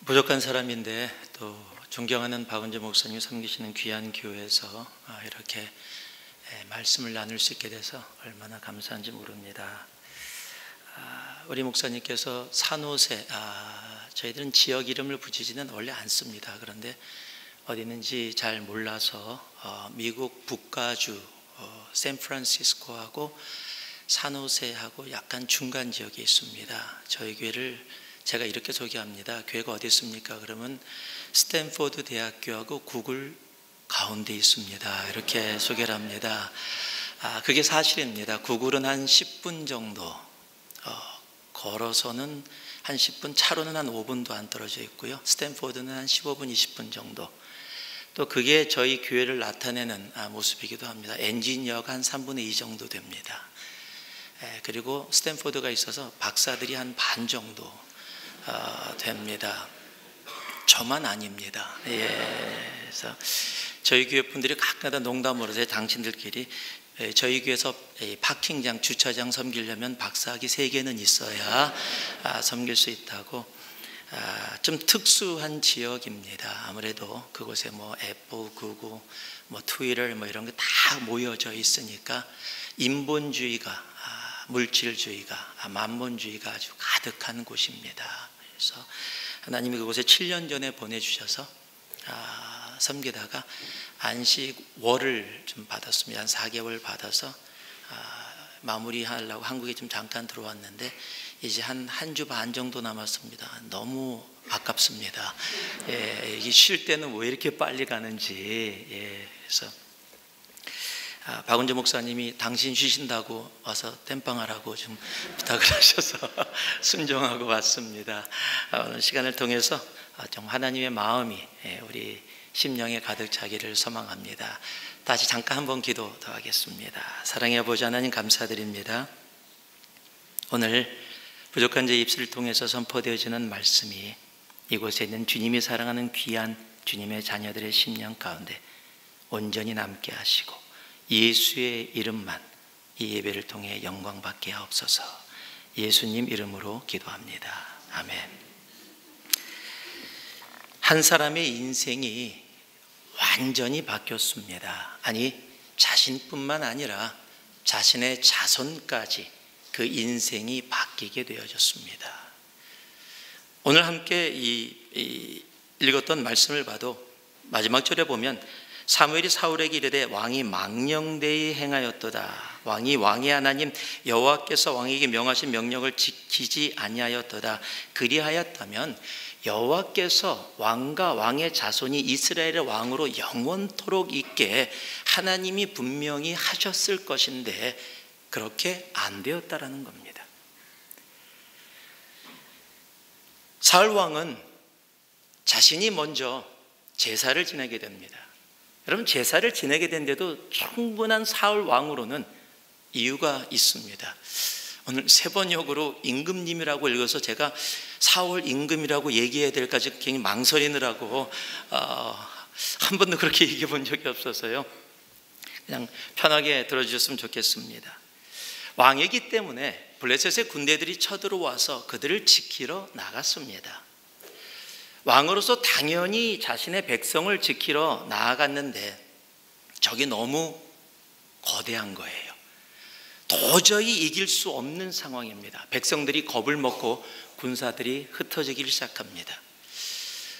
부족한 사람인데 또 존경하는 박은재 목사님이 섬기시는 귀한 교회에서 이렇게 말씀을 나눌 수 있게 돼서 얼마나 감사한지 모릅니다. 우리 목사님께서 산호세, 저희들은 지역 이름을 붙이지는 원래 않습니다. 그런데 어디 있는지 잘 몰라서 미국 북가주 샌프란시스코하고 산호세하고 약간 중간 지역에 있습니다. 저희 교회를 제가 이렇게 소개합니다. 교회가 어디 있습니까? 그러면 스탠포드 대학교하고 구글 가운데 있습니다. 이렇게 소개를 합니다. 그게 사실입니다. 구글은 한 10분 정도, 걸어서는 한 10분, 차로는 한 5분도 안 떨어져 있고요. 스탠포드는 한 15분, 20분 정도. 또 그게 저희 교회를 나타내는 모습이기도 합니다. 엔지니어가 한 3분의 2 정도 됩니다. 그리고 스탠포드가 있어서 박사들이 한 반 정도 됩니다. 저만 아닙니다. 그래서 저희 교회 분들이 가끔가다 농담으로 당신들끼리 저희 교회에서 파킹장, 주차장 섬기려면 박사학위 3개는 있어야 섬길 수 있다고. 좀 특수한 지역입니다. 아무래도 그곳에 애플, 구글, 트위터 이런 게 다 모여져 있으니까 인본주의가, 물질주의가, 만몬주의가 아주 가득한 곳입니다. 그래서 하나님이 그곳에 7년 전에 보내주셔서 섬기다가 안식월을 좀 받았습니다. 한 4개월 받아서 마무리하려고 한국에 좀 잠깐 들어왔는데 이제 한 주 반 정도 남았습니다. 너무 아깝습니다. 이게 쉴 때는 왜 이렇게 빨리 가는지. 그래서 박은재 목사님이 당신 쉬신다고 와서 땜빵하라고 좀 부탁을 하셔서 순종하고 왔습니다. 오늘 시간을 통해서 좀 하나님의 마음이 우리 심령에 가득 차기를 소망합니다. 다시 잠깐 한번 기도 더 하겠습니다. 사랑의 아버지 하나님 감사드립니다. 오늘 부족한 제 입술을 통해서 선포되어지는 말씀이 이곳에 있는 주님이 사랑하는 귀한 주님의 자녀들의 심령 가운데 온전히 남게 하시고 예수의 이름만 이 예배를 통해 영광받게 하옵소서. 예수님 이름으로 기도합니다. 아멘. 한 사람의 인생이 완전히 바뀌었습니다. 아니, 자신뿐만 아니라 자신의 자손까지 그 인생이 바뀌게 되어졌습니다. 오늘 함께 읽었던 말씀을 봐도 마지막 절에 보면 사무엘이 사울에게 이르되 왕이 망령되이 행하였도다. 왕이 왕의 하나님 여호와께서 왕에게 명하신 명령을 지키지 아니하였도다. 그리하였다면 여호와께서 왕과 왕의 자손이 이스라엘의 왕으로 영원토록 있게 하나님이 분명히 하셨을 것인데 그렇게 안 되었다라는 겁니다. 사울 왕은 자신이 먼저 제사를 지내게 됩니다. 여러분, 제사를 지내게 된데도 충분한 사울 왕으로는 이유가 있습니다. 오늘 세 번역으로 임금님이라고 읽어서 제가 사울 임금이라고 얘기해야 될까지 굉장히 망설이느라고 한 번도 그렇게 얘기해 본 적이 없어서요. 그냥 편하게 들어주셨으면 좋겠습니다. 왕이기 때문에 블레셋의 군대들이 쳐들어와서 그들을 지키러 나갔습니다. 왕으로서 당연히 자신의 백성을 지키러 나아갔는데 적이 너무 거대한 거예요. 도저히 이길 수 없는 상황입니다. 백성들이 겁을 먹고 군사들이 흩어지기 시작합니다.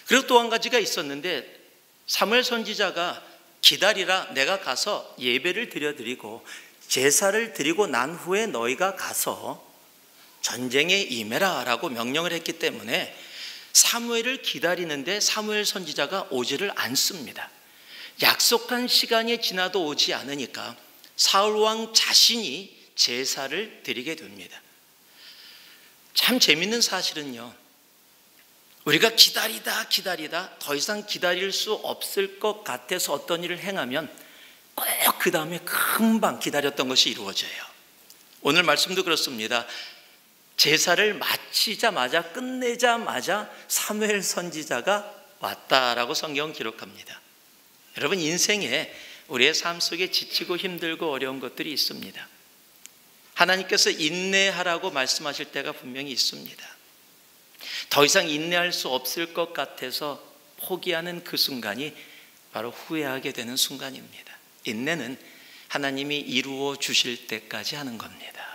그리고 또 한 가지가 있었는데 사무엘 선지자가 기다리라, 내가 가서 예배를 드려드리고 제사를 드리고 난 후에 너희가 가서 전쟁에 임해라 라고 명령을 했기 때문에 사무엘을 기다리는데 사무엘 선지자가 오지를 않습니다. 약속한 시간이 지나도 오지 않으니까 사울 왕 자신이 제사를 드리게 됩니다. 참 재밌는 사실은요, 우리가 기다리다 더 이상 기다릴 수 없을 것 같아서 어떤 일을 행하면 꼭 그 다음에 금방 기다렸던 것이 이루어져요. 오늘 말씀도 그렇습니다. 제사를 마치자마자 끝내자마자 사무엘 선지자가 왔다라고 성경은 기록합니다. 여러분, 인생에 우리의 삶 속에 지치고 힘들고 어려운 것들이 있습니다. 하나님께서 인내하라고 말씀하실 때가 분명히 있습니다. 더 이상 인내할 수 없을 것 같아서 포기하는 그 순간이 바로 후회하게 되는 순간입니다. 인내는 하나님이 이루어 주실 때까지 하는 겁니다.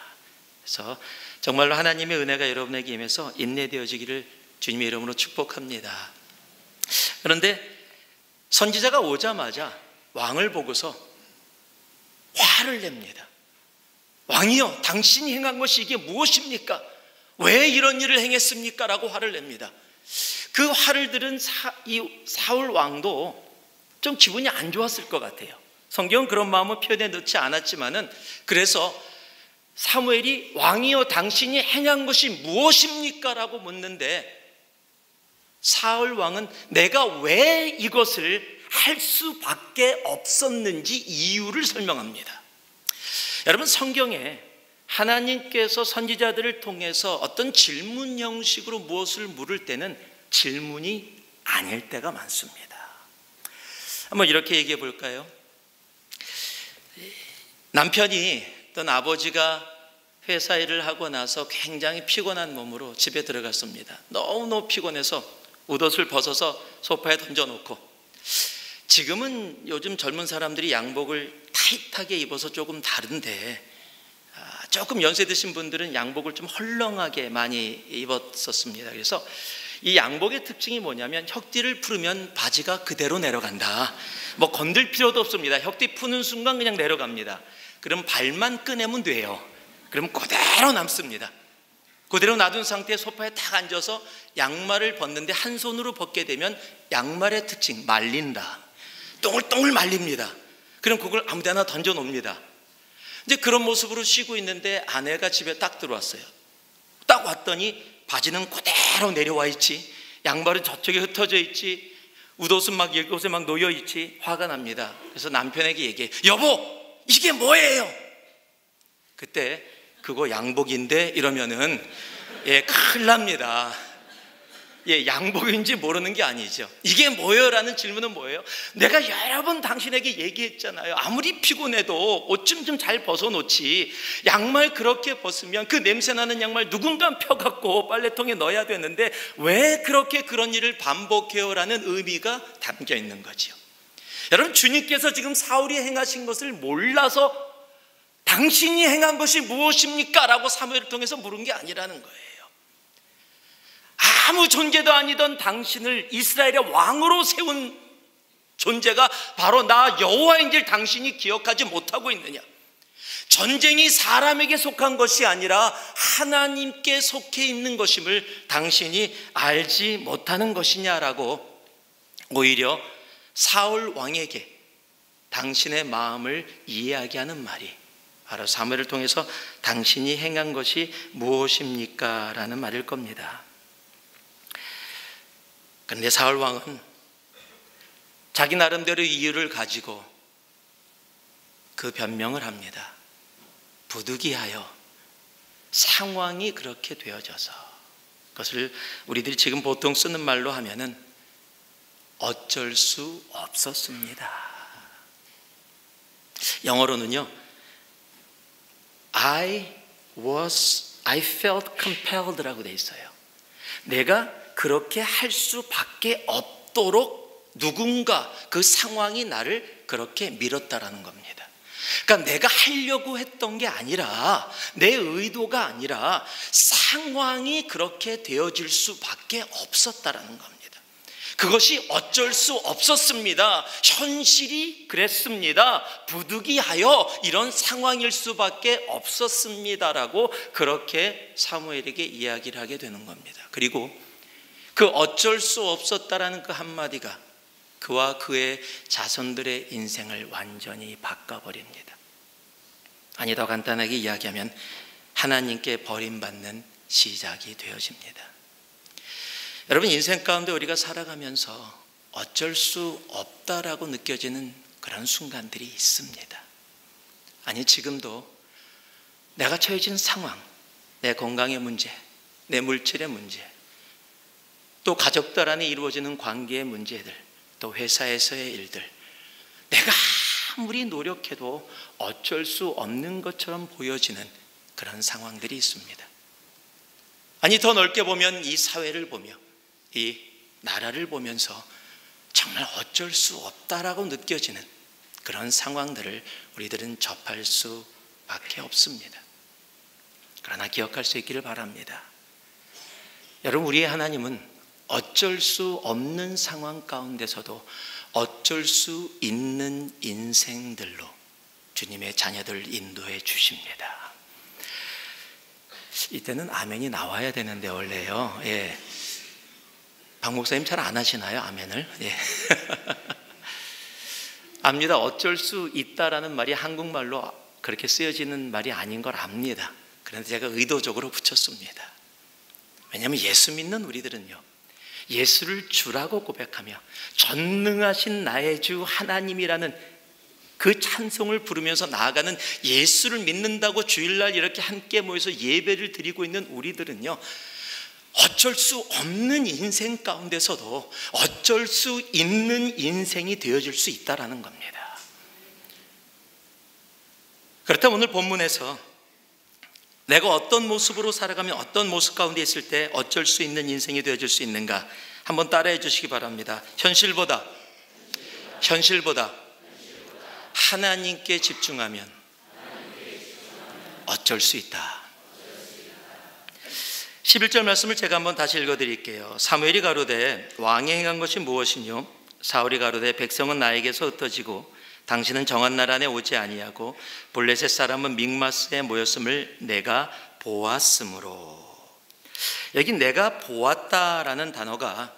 그래서 정말로 하나님의 은혜가 여러분에게 임해서 인내되어지기를 주님의 이름으로 축복합니다. 그런데 선지자가 오자마자 왕을 보고서 화를 냅니다. 왕이여, 당신이 행한 것이 이게 무엇입니까? 왜 이런 일을 행했습니까? 라고 화를 냅니다. 그 화를 들은 사울 왕도 좀 기분이 안 좋았을 것 같아요. 성경은 그런 마음을 표현해 놓지 않았지만은, 그래서 사무엘이 왕이여 당신이 행한 것이 무엇입니까? 라고 묻는데 사울 왕은 내가 왜 이것을 할 수밖에 없었는지 이유를 설명합니다. 여러분, 성경에 하나님께서 선지자들을 통해서 어떤 질문 형식으로 무엇을 물을 때는 질문이 아닐 때가 많습니다. 한번 이렇게 얘기해 볼까요? 남편이 또는 아버지가 회사 일을 하고 나서 굉장히 피곤한 몸으로 집에 들어갔습니다. 너무너무 피곤해서 옷을 벗어서 소파에 던져놓고, 지금은 요즘 젊은 사람들이 양복을 타이트하게 입어서 조금 다른데 조금 연세 드신 분들은 양복을 좀 헐렁하게 많이 입었었습니다. 그래서 이 양복의 특징이 뭐냐면 혁띠를 풀으면 바지가 그대로 내려간다. 뭐 건들 필요도 없습니다. 혁띠 푸는 순간 그냥 내려갑니다. 그럼 발만 꺼내면 돼요. 그러면 그대로 남습니다. 그대로 놔둔 상태에 소파에 딱 앉아서 양말을 벗는데 한 손으로 벗게 되면 양말의 특징, 말린다. 동글동글 말립니다. 그럼 그걸 아무 데나 던져 놓습니다. 이제 그런 모습으로 쉬고 있는데 아내가 집에 딱 들어왔어요. 딱 왔더니 바지는 그대로 내려와 있지, 양말은 저쪽에 흩어져 있지, 웃옷은 막 이곳에 막 놓여 있지. 화가 납니다. 그래서 남편에게 얘기해. 여보, 이게 뭐예요? 그때 그거 양복인데 이러면은 큰일 납니다. 양복인지 모르는 게 아니죠. 이게 뭐예요? 라는 질문은 뭐예요? 내가 여러 번 당신에게 얘기했잖아요. 아무리 피곤해도 옷 좀 잘 벗어놓지, 양말 그렇게 벗으면 그 냄새나는 양말 누군가 펴갖고 빨래통에 넣어야 되는데 왜 그렇게 그런 일을 반복해요? 라는 의미가 담겨 있는 거죠. 여러분, 주님께서 지금 사울이 행하신 것을 몰라서 당신이 행한 것이 무엇입니까? 라고 사무엘을 통해서 물은 게 아니라는 거예요. 아무 존재도 아니던 당신을 이스라엘의 왕으로 세운 존재가 바로 나 여호와인지를 당신이 기억하지 못하고 있느냐? 전쟁이 사람에게 속한 것이 아니라 하나님께 속해 있는 것임을 당신이 알지 못하는 것이냐라고 오히려 사울 왕에게 당신의 마음을 이야기하는 말이 바로 사무엘을 통해서 당신이 행한 것이 무엇입니까? 라는 말일 겁니다. 그런데 사울 왕은 자기 나름대로 이유를 가지고 그 변명을 합니다. 부득이하여 상황이 그렇게 되어져서, 그것을 우리들이 지금 보통 쓰는 말로 하면은 어쩔 수 없었습니다. 영어로는요, I felt compelled라고 돼 있어요. 내가 그렇게 할 수밖에 없도록 누군가, 그 상황이 나를 그렇게 밀었다라는 겁니다. 그러니까 내가 하려고 했던 게 아니라, 내 의도가 아니라 상황이 그렇게 되어질 수밖에 없었다라는 겁니다. 그것이 어쩔 수 없었습니다. 현실이 그랬습니다. 부득이하여 이런 상황일 수밖에 없었습니다라고 그렇게 사무엘에게 이야기를 하게 되는 겁니다. 그리고 그 어쩔 수 없었다라는 그 한마디가 그와 그의 자손들의 인생을 완전히 바꿔버립니다. 아니, 더 간단하게 이야기하면 하나님께 버림받는 시작이 되어집니다. 여러분, 인생 가운데 우리가 살아가면서 어쩔 수 없다라고 느껴지는 그런 순간들이 있습니다. 아니, 지금도 내가 처해진 상황, 내 건강의 문제, 내 물질의 문제, 또 가족들 안에 이루어지는 관계의 문제들, 또 회사에서의 일들, 내가 아무리 노력해도 어쩔 수 없는 것처럼 보여지는 그런 상황들이 있습니다. 아니, 더 넓게 보면 이 사회를 보며 이 나라를 보면서 정말 어쩔 수 없다라고 느껴지는 그런 상황들을 우리들은 접할 수밖에 없습니다. 그러나 기억할 수 있기를 바랍니다. 여러분, 우리의 하나님은 어쩔 수 없는 상황 가운데서도 어쩔 수 있는 인생들로 주님의 자녀들 인도해 주십니다. 이때는 아멘이 나와야 되는데 원래요. 예. 박 목사님 잘 안 하시나요? 아멘을? 예. 압니다. 어쩔 수 있다라는 말이 한국말로 그렇게 쓰여지는 말이 아닌 걸 압니다. 그런데 제가 의도적으로 붙였습니다. 왜냐하면 예수 믿는 우리들은요, 예수를 주라고 고백하며 전능하신 나의 주 하나님이라는 그 찬송을 부르면서 나아가는 예수를 믿는다고 주일날 이렇게 함께 모여서 예배를 드리고 있는 우리들은요, 어쩔 수 없는 인생 가운데서도 어쩔 수 있는 인생이 되어질 수 있다는 겁니다. 그렇다면 오늘 본문에서 내가 어떤 모습으로 살아가면 어떤 모습 가운데 있을 때 어쩔 수 있는 인생이 되어질 수 있는가 한번 따라해 주시기 바랍니다. 현실보다 하나님께 집중하면 어쩔 수 있다. 11절 말씀을 제가 한번 다시 읽어드릴게요. 사무엘이 가로되 왕이 행한 것이 무엇이뇨? 사울이 가로되 백성은 나에게서 흩어지고 당신은 정한 날 안에 오지 아니하고 블레셋 사람은 믹마스에 모였음을 내가 보았으므로. 여기 내가 보았다라는 단어가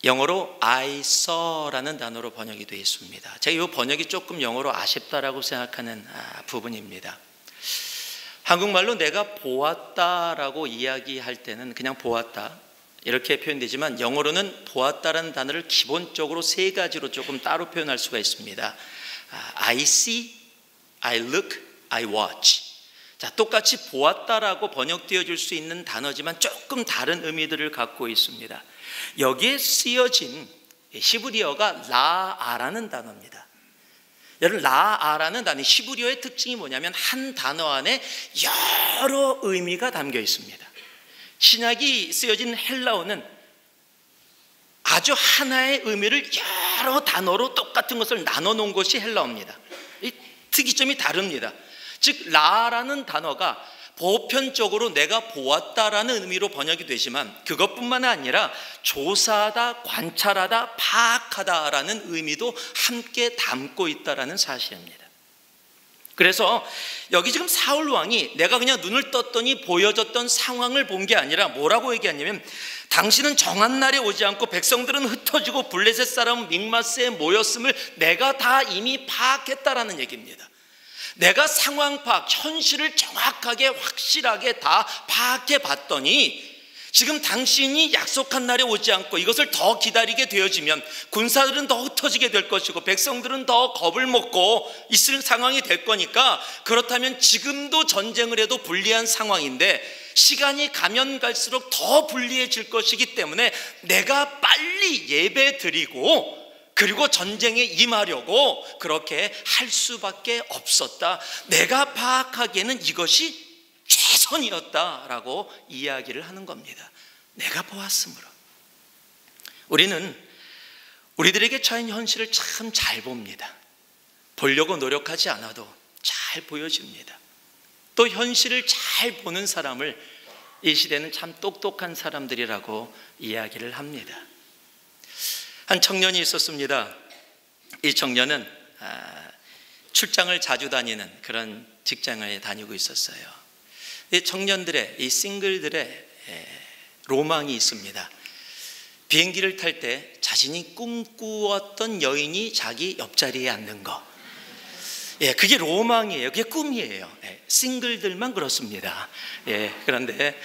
영어로 I saw라는 단어로 번역이 되어 있습니다. 제가 이 번역이 조금 영어로 아쉽다라고 생각하는 부분입니다. 한국말로 내가 보았다라고 이야기할 때는 그냥 보았다 이렇게 표현되지만 영어로는 보았다라는 단어를 기본적으로 세 가지로 조금 따로 표현할 수가 있습니다. I see, I look, I watch. 자, 똑같이 보았다라고 번역되어질 수 있는 단어지만 조금 다른 의미들을 갖고 있습니다. 여기에 쓰여진 히브리어가 라아라는 단어입니다. 여러분, 라아라는 단어, 히브리어의 특징이 뭐냐면 한 단어 안에 여러 의미가 담겨 있습니다. 신약이 쓰여진 헬라어는 아주 하나의 의미를 여러 단어로 똑같은 것을 나눠 놓은 것이 헬라어입니다. 이 특이점이 다릅니다. 즉 라라는 단어가 보편적으로 내가 보았다라는 의미로 번역이 되지만 그것뿐만 아니라 조사하다, 관찰하다, 파악하다라는 의미도 함께 담고 있다라는 사실입니다. 그래서 여기 지금 사울 왕이 내가 그냥 눈을 떴더니 보여졌던 상황을 본 게 아니라 뭐라고 얘기하냐면 당신은 정한 날에 오지 않고 백성들은 흩어지고 블레셋 사람은 믹마스에 모였음을 내가 다 이미 파악했다라는 얘기입니다. 내가 상황 파악, 현실을 정확하게 확실하게 다 파악해 봤더니 지금 당신이 약속한 날에 오지 않고 이것을 더 기다리게 되어지면 군사들은 더 흩어지게 될 것이고 백성들은 더 겁을 먹고 있을 상황이 될 거니까 그렇다면 지금도 전쟁을 해도 불리한 상황인데 시간이 가면 갈수록 더 불리해질 것이기 때문에 내가 빨리 예배 드리고 그리고 전쟁에 임하려고 그렇게 할 수밖에 없었다. 내가 파악하기에는 이것이 최선이었다라고 이야기를 하는 겁니다. 내가 보았으므로. 우리는 우리들에게 처한 현실을 참 잘 봅니다. 보려고 노력하지 않아도 잘 보여집니다. 또 현실을 잘 보는 사람을 이 시대는 참 똑똑한 사람들이라고 이야기를 합니다. 한 청년이 있었습니다. 이 청년은 출장을 자주 다니는 그런 직장을 다니고 있었어요. 이 청년들의, 이 싱글들의 로망이 있습니다. 비행기를 탈 때 자신이 꿈꾸었던 여인이 자기 옆자리에 앉는 거. 그게 로망이에요. 그게 꿈이에요. 싱글들만 그렇습니다. 그런데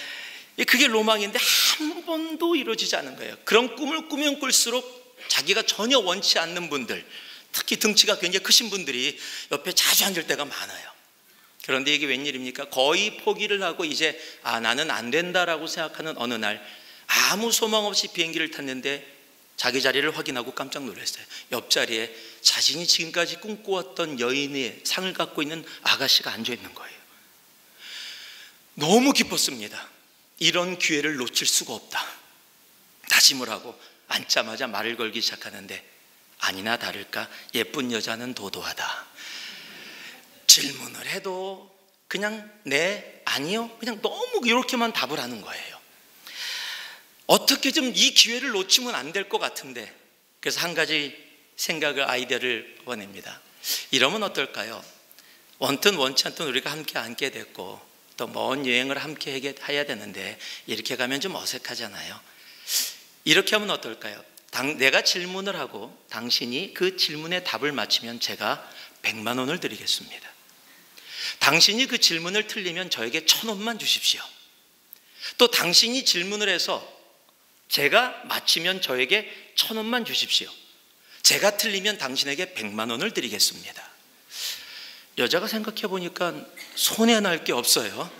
그게 로망인데 한 번도 이루어지지 않은 거예요. 그런 꿈을 꾸면 꿀수록 자기가 전혀 원치 않는 분들, 특히 등치가 굉장히 크신 분들이 옆에 자주 앉을 때가 많아요. 그런데 이게 웬일입니까? 거의 포기를 하고 이제 나는 안 된다라고 생각하는 어느 날 아무 소망 없이 비행기를 탔는데 자기 자리를 확인하고 깜짝 놀랐어요. 옆자리에 자신이 지금까지 꿈꾸었던 여인의 상을 갖고 있는 아가씨가 앉아 있는 거예요. 너무 기뻤습니다. 이런 기회를 놓칠 수가 없다. 다짐을 하고 앉자마자 말을 걸기 시작하는데 아니나 다를까 예쁜 여자는 도도하다. 질문을 해도 그냥 네, 아니요, 그냥 너무 이렇게만 답을 하는 거예요. 어떻게 좀 이 기회를 놓치면 안 될 것 같은데, 그래서 한 가지 생각을, 아이디어를 보냅니다. 이러면 어떨까요? 원튼 원치 않든 우리가 함께 앉게 됐고 또 먼 여행을 함께 해야 되는데 이렇게 가면 좀 어색하잖아요. 이렇게 하면 어떨까요? 내가 질문을 하고 당신이 그 질문에 답을 맞히면 제가 100만 원을 드리겠습니다. 당신이 그 질문을 틀리면 저에게 1,000원만 주십시오. 또 당신이 질문을 해서 제가 맞히면 저에게 1,000원만 주십시오. 제가 틀리면 당신에게 100만 원을 드리겠습니다. 여자가 생각해 보니까 손해날 게 없어요.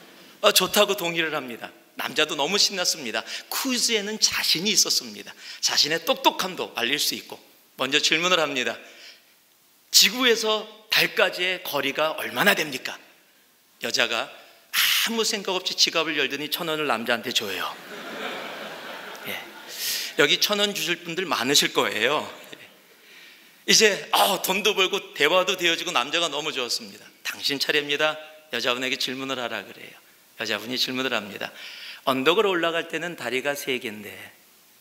좋다고 동의를 합니다. 남자도 너무 신났습니다. 퀴즈에는 자신이 있었습니다. 자신의 똑똑함도 알릴 수 있고 먼저 질문을 합니다. 지구에서 달까지의 거리가 얼마나 됩니까? 여자가 아무 생각 없이 지갑을 열더니 1,000원을 남자한테 줘요. 예. 여기 1,000원 주실 분들 많으실 거예요. 이제 돈도 벌고 대화도 되어지고 남자가 너무 좋았습니다. 당신 차례입니다. 여자분에게 질문을 하라 그래요. 여자분이 질문을 합니다. 언덕을 올라갈 때는 다리가 3개인데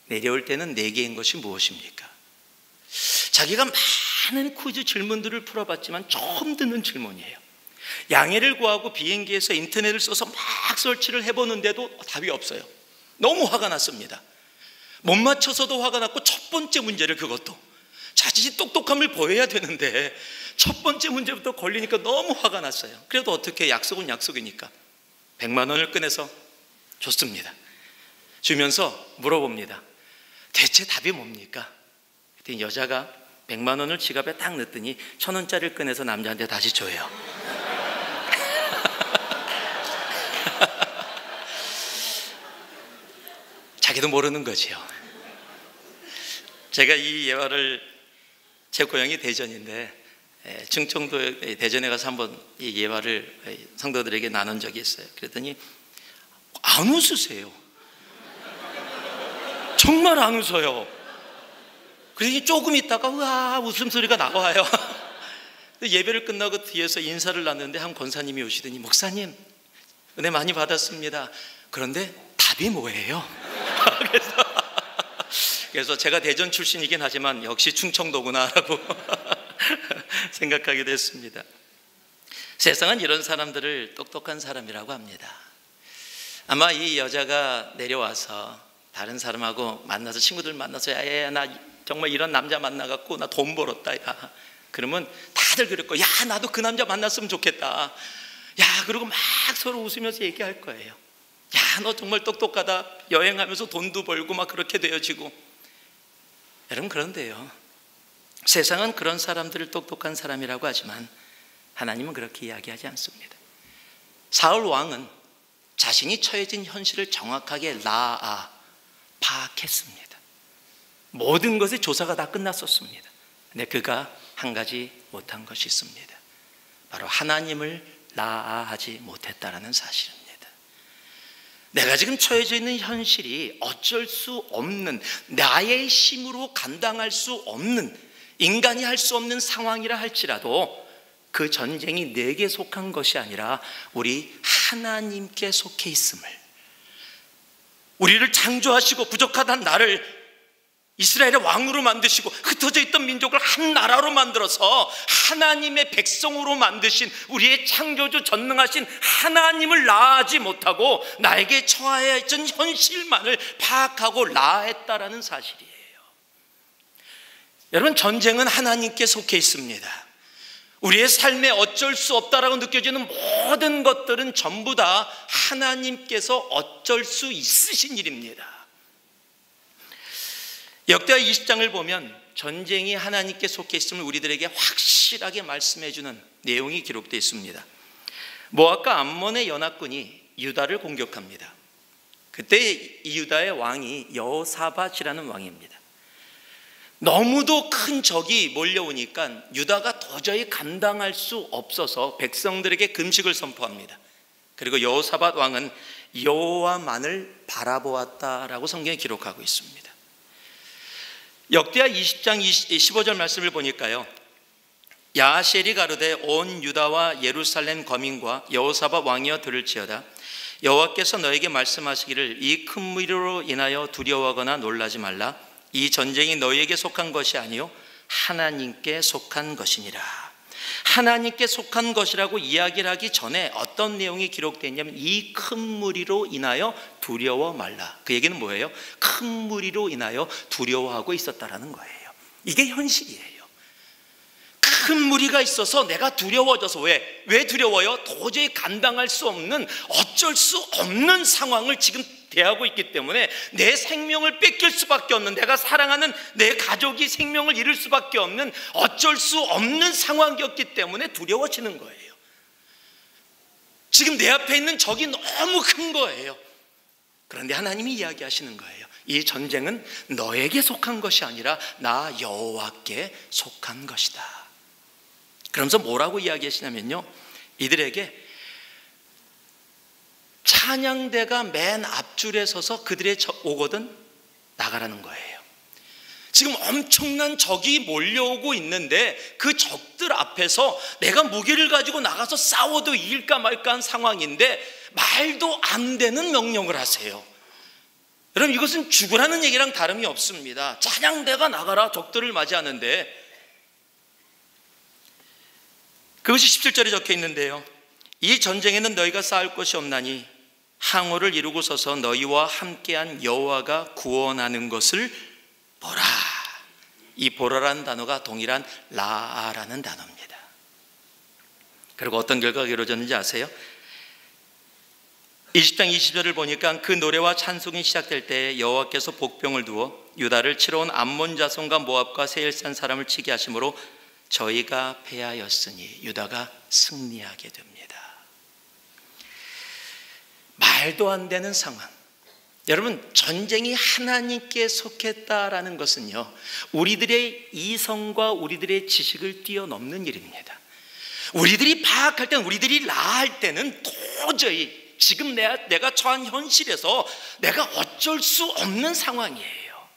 내려올 때는 4개인 것이 무엇입니까? 자기가 많은 퀴즈 질문들을 풀어봤지만 처음 듣는 질문이에요. 양해를 구하고 비행기에서 인터넷을 써서 막 설치를 해보는데도 답이 없어요. 너무 화가 났습니다. 못 맞춰서도 화가 났고 첫 번째 문제를, 그것도 자신이 똑똑함을 보여야 되는데 첫 번째 문제부터 걸리니까 너무 화가 났어요. 그래도 어떻게, 약속은 약속이니까 100만 원을 꺼내서 줬습니다. 주면서 물어봅니다. 대체 답이 뭡니까? 그랬더니 여자가 100만 원을 지갑에 딱 넣더니 1,000원짜리를 꺼내서 남자한테 다시 줘요. 자기도 모르는 거지요. 제가 이 예화를, 제 고향이 대전인데 충청도 대전에 가서 한번 이 예화를 성도들에게 나눈 적이 있어요. 그랬더니 안 웃으세요. 정말 안 웃어요. 그러니 조금 있다가 우와 웃음소리가 나와요. 예배를 끝나고 뒤에서 인사를 나누는데 한 권사님이 오시더니 목사님 은혜 많이 받았습니다. 그런데 답이 뭐예요? 그래서 제가 대전 출신이긴 하지만 역시 충청도구나라고 생각하게 됐습니다. 세상은 이런 사람들을 똑똑한 사람이라고 합니다. 아마 이 여자가 내려와서 다른 사람하고 만나서, 친구들 만나서 야, 나 정말 이런 남자 만나갖고 나 돈 벌었다, 야. 그러면 다들 그랬고, 야, 나도 그 남자 만났으면 좋겠다. 야, 그리고 막 서로 웃으면서 얘기할 거예요. 야, 너 정말 똑똑하다. 여행하면서 돈도 벌고 막 그렇게 되어지고. 여러분, 그런데요, 세상은 그런 사람들을 똑똑한 사람이라고 하지만 하나님은 그렇게 이야기하지 않습니다. 사울 왕은 자신이 처해진 현실을 정확하게 파악했습니다. 모든 것의 조사가 다 끝났었습니다. 근데 그가 한 가지 못한 것이 있습니다. 바로 하나님을 라하지 못했다라는 사실입니다. 내가 지금 처해져 있는 현실이 어쩔 수 없는, 나의 힘으로 감당할 수 없는, 인간이 할 수 없는 상황이라 할지라도 그 전쟁이 내게 속한 것이 아니라 우리 하나님께 속해 있음을, 우리를 창조하시고 부족하단 나를 이스라엘의 왕으로 만드시고 흩어져 있던 민족을 한 나라로 만들어서 하나님의 백성으로 만드신 우리의 창조주 전능하신 하나님을 라하지 못하고 나에게 처하여 있던 현실만을 파악하고 라했다라는 사실이에요. 여러분, 전쟁은 하나님께 속해 있습니다. 우리의 삶에 어쩔 수 없다라고 느껴지는 모든 것들은 전부 다 하나님께서 어쩔 수 있으신 일입니다. 역대하 20장을 보면 전쟁이 하나님께 속해 있음을 우리들에게 확실하게 말씀해 주는 내용이 기록되어 있습니다. 모압과 암몬의 연합군이 유다를 공격합니다. 그때 이 유다의 왕이 여호사밧이라는 왕입니다. 너무도 큰 적이 몰려오니까 유다가 도저히 감당할 수 없어서 백성들에게 금식을 선포합니다. 그리고 여호사밧 왕은 여호와만을 바라보았다라고 성경에 기록하고 있습니다. 역대하 20장 15절 말씀을 보니까요, 야하시엘이 가로되 온 유다와 예루살렘 거민과 여호사밧 왕이여 들을지어다. 여호와께서 너에게 말씀하시기를 이 큰 무리로 인하여 두려워하거나 놀라지 말라. 이 전쟁이 너희에게 속한 것이 아니요 하나님께 속한 것이니라. 하나님께 속한 것이라고 이야기를 하기 전에 어떤 내용이 기록되어 있냐면 이 큰 무리로 인하여 두려워 말라. 그 얘기는 뭐예요? 큰 무리로 인하여 두려워하고 있었다라는 거예요. 이게 현실이에요. 큰 무리가 있어서 내가 두려워져서 왜 두려워요? 도저히 감당할 수 없는, 어쩔 수 없는 상황을 지금 대하고 있기 때문에 내 생명을 뺏길 수밖에 없는, 내가 사랑하는 내 가족이 생명을 잃을 수밖에 없는 어쩔 수 없는 상황이었기 때문에 두려워지는 거예요. 지금 내 앞에 있는 적이 너무 큰 거예요. 그런데 하나님이 이야기하시는 거예요. 이 전쟁은 너에게 속한 것이 아니라 나 여호와께 속한 것이다. 그러면서 뭐라고 이야기하시냐면요, 이들에게 찬양대가 맨 앞줄에 서서 그들의 오거든 나가라는 거예요. 지금 엄청난 적이 몰려오고 있는데 그 적들 앞에서 내가 무기를 가지고 나가서 싸워도 이길까 말까 한 상황인데 말도 안 되는 명령을 하세요. 여러분, 이것은 죽으라는 얘기랑 다름이 없습니다. 찬양대가 나가라, 적들을 맞이하는데. 그것이 17절에 적혀 있는데요, 이 전쟁에는 너희가 싸울 것이 없나니 항우를 이루고 서서 너희와 함께한 여호와가 구원하는 것을 보라. 이 보라라는 단어가 동일한 라라는 단어입니다. 그리고 어떤 결과가 이루어졌는지 아세요? 20장 20절을 보니까 그 노래와 찬송이 시작될 때 여호와께서 복병을 두어 유다를 치러 온 암몬 자손과 모압과 세일산 사람을 치게 하심으로 저희가 패하였으니 유다가 승리하게 됩니다. 말도 안 되는 상황. 여러분, 전쟁이 하나님께 속했다라는 것은요, 우리들의 이성과 우리들의 지식을 뛰어넘는 일입니다. 우리들이 파악할 때는, 우리들이 라할 때는 도저히 지금 내가 처한 현실에서 내가 어쩔 수 없는 상황이에요.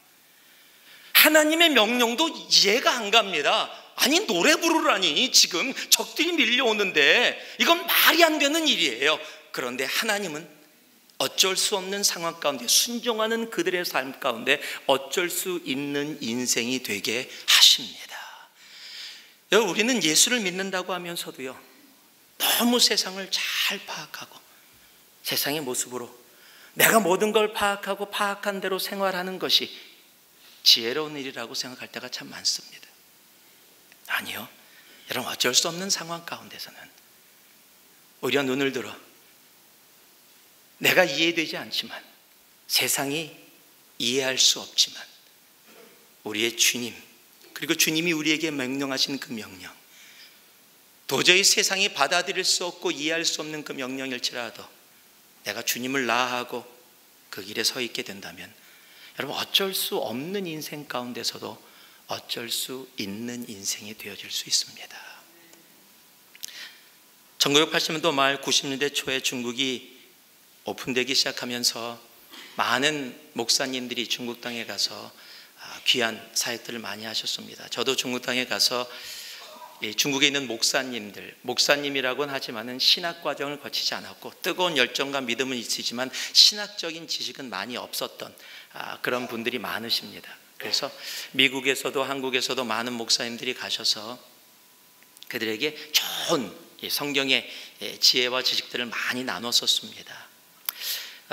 하나님의 명령도 이해가 안 갑니다. 아니, 노래 부르라니 지금 적들이 밀려오는데 이건 말이 안 되는 일이에요. 그런데 하나님은 어쩔 수 없는 상황 가운데 순종하는 그들의 삶 가운데 어쩔 수 있는 인생이 되게 하십니다. 여러분, 우리는 예수를 믿는다고 하면서도요, 너무 세상을 잘 파악하고 세상의 모습으로 내가 모든 걸 파악하고 파악한 대로 생활하는 것이 지혜로운 일이라고 생각할 때가 참 많습니다. 아니요, 여러분, 어쩔 수 없는 상황 가운데서는 오히려 눈을 들어 내가 이해되지 않지만, 세상이 이해할 수 없지만 우리의 주님, 그리고 주님이 우리에게 명령하신 그 명령, 도저히 세상이 받아들일 수 없고 이해할 수 없는 그 명령일지라도 내가 주님을 나아하고 그 길에 서 있게 된다면 여러분, 어쩔 수 없는 인생 가운데서도 어쩔 수 있는 인생이 되어질 수 있습니다. 1980년도 말 90년대 초에 중국이 오픈되기 시작하면서 많은 목사님들이 중국 땅에 가서 귀한 사역들을 많이 하셨습니다. 저도 중국 땅에 가서 중국에 있는 목사님이라고는 하지만은 신학 과정을 거치지 않았고 뜨거운 열정과 믿음은 있으시지만 신학적인 지식은 많이 없었던 그런 분들이 많으십니다. 그래서 미국에서도 한국에서도 많은 목사님들이 가셔서 그들에게 좋은 성경의 지혜와 지식들을 많이 나눴었습니다.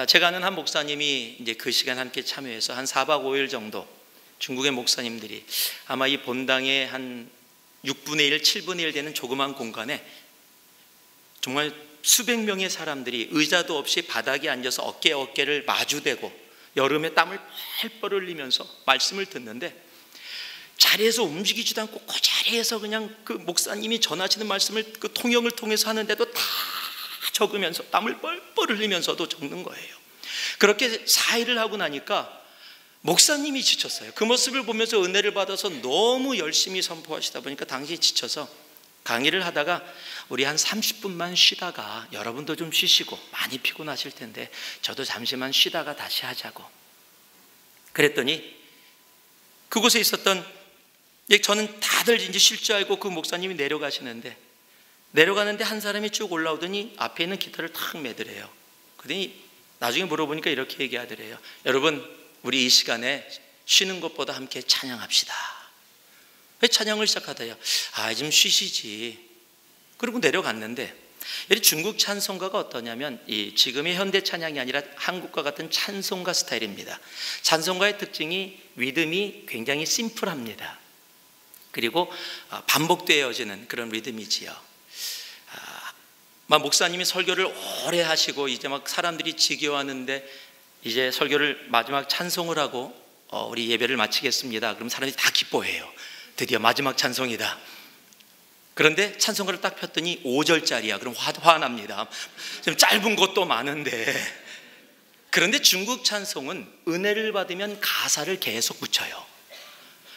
제가 아는 한 목사님이 이제 그 시간 함께 참여해서 한 4박 5일 정도 중국의 목사님들이 아마 이 본당의 한 6분의 1, 7분의 1 되는 조그만 공간에 정말 수백 명의 사람들이 의자도 없이 바닥에 앉아서 어깨를 마주대고 여름에 땀을 펄펄 흘리면서 말씀을 듣는데 자리에서 움직이지도 않고 그 자리에서 그냥 그 목사님이 전하시는 말씀을 그 통역을 통해서 하는데도 다 적으면서 땀을 뻘뻘 흘리면서도 적는 거예요. 그렇게 4일을 하고 나니까 목사님이 지쳤어요. 그 모습을 보면서 은혜를 받아서 너무 열심히 선포하시다 보니까 당시에 지쳐서 강의를 하다가 우리 한 30분만 쉬다가 여러분도 좀 쉬시고 많이 피곤하실 텐데 저도 잠시만 쉬다가 다시 하자고. 그랬더니 그곳에 있었던, 저는 다들 이제 쉴 줄 알고 그 목사님이 내려가시는데 한 사람이 쭉 올라오더니 앞에 있는 기타를 탁 매더래요. 그러더니 나중에 물어보니까 이렇게 얘기하더래요. 여러분, 우리 이 시간에 쉬는 것보다 함께 찬양합시다. 찬양을 시작하다요. 좀 쉬시지. 그리고 내려갔는데, 이 중국 찬송가가 어떠냐면 이 지금의 현대 찬양이 아니라 한국과 같은 찬송가 스타일입니다. 찬송가의 특징이 리듬이 굉장히 심플합니다. 그리고 반복되어지는 그런 리듬이지요. 목사님이 설교를 오래 하시고 이제 막 사람들이 지겨워하는데 이제 설교를 마지막 찬송을 하고 우리 예배를 마치겠습니다. 그럼 사람들이 다 기뻐해요. 드디어 마지막 찬송이다. 그런데 찬송가를 딱 폈더니 5절짜리야. 그럼 화납니다. 좀 짧은 것도 많은데. 그런데 중국 찬송은 은혜를 받으면 가사를 계속 붙여요.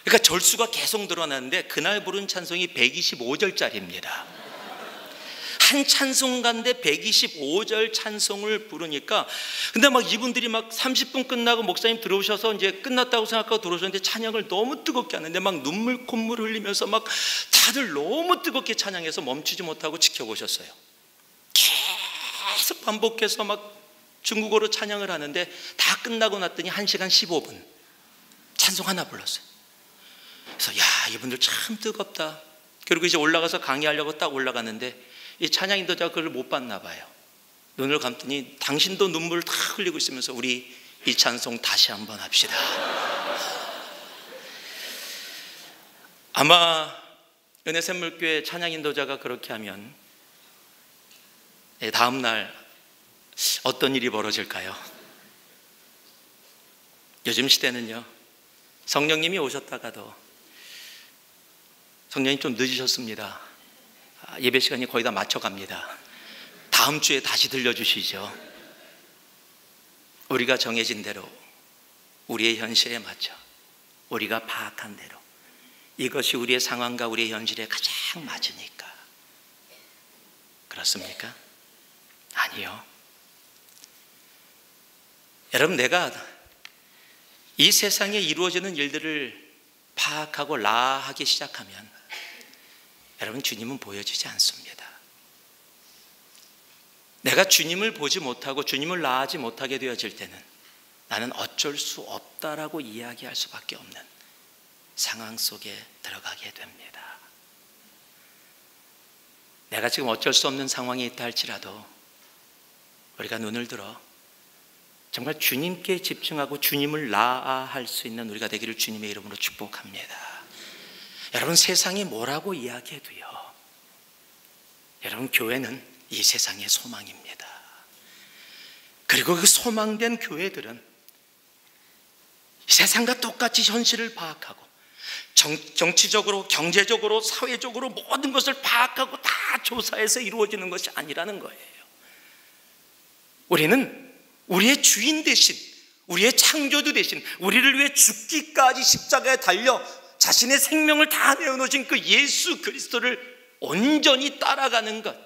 그러니까 절수가 계속 늘어나는데 그날 부른 찬송이 125절짜리입니다. 한 찬송가인데 125절 찬송을 부르니까, 근데 막 이분들이 막 30분 끝나고 목사님 들어오셔서 이제 끝났다고 생각하고 들어오셨는데 찬양을 너무 뜨겁게 하는데 막 눈물 콧물 흘리면서 막 다들 너무 뜨겁게 찬양해서 멈추지 못하고 지켜보셨어요. 계속 반복해서 막 중국어로 찬양을 하는데 다 끝나고 났더니 1시간 15분 찬송 하나 불렀어요. 그래서 이분들 참 뜨겁다. 그리고 이제 올라가서 강의하려고 딱 올라갔는데 이 찬양 인도자가 그걸 못 봤나 봐요. 눈을 감더니 당신도 눈물을 다 흘리고 있으면서 우리 이 찬송 다시 한번 합시다. 아마 은혜샘물교회 찬양 인도자가 그렇게 하면 다음 날 어떤 일이 벌어질까요? 요즘 시대는요, 성령님이 오셨다가도 성령님 좀 늦으셨습니다. 예배 시간이 거의 다 맞춰갑니다. 다음 주에 다시 들려주시죠. 우리가 정해진 대로, 우리의 현실에 맞춰, 우리가 파악한 대로, 이것이 우리의 상황과 우리의 현실에 가장 맞으니까. 그렇습니까? 아니요. 여러분, 내가 이 세상에 이루어지는 일들을 파악하고 라하기 시작하면 여러분, 주님은 보여지지 않습니다. 내가 주님을 보지 못하고 주님을 라하지 못하게 되어질 때는 나는 어쩔 수 없다라고 이야기할 수밖에 없는 상황 속에 들어가게 됩니다. 내가 지금 어쩔 수 없는 상황에 있다 할지라도 우리가 눈을 들어 정말 주님께 집중하고 주님을 라할 수 있는 우리가 되기를 주님의 이름으로 축복합니다. 여러분, 세상이 뭐라고 이야기해도요, 여러분, 교회는 이 세상의 소망입니다. 그리고 그 소망된 교회들은 세상과 똑같이 현실을 파악하고 정치적으로, 경제적으로, 사회적으로 모든 것을 파악하고 다 조사해서 이루어지는 것이 아니라는 거예요. 우리는 우리의 주인 대신, 우리의 창조주 대신 우리를 위해 죽기까지 십자가에 달려 자신의 생명을 다 내어놓으신 그 예수 그리스도를 온전히 따라가는 것,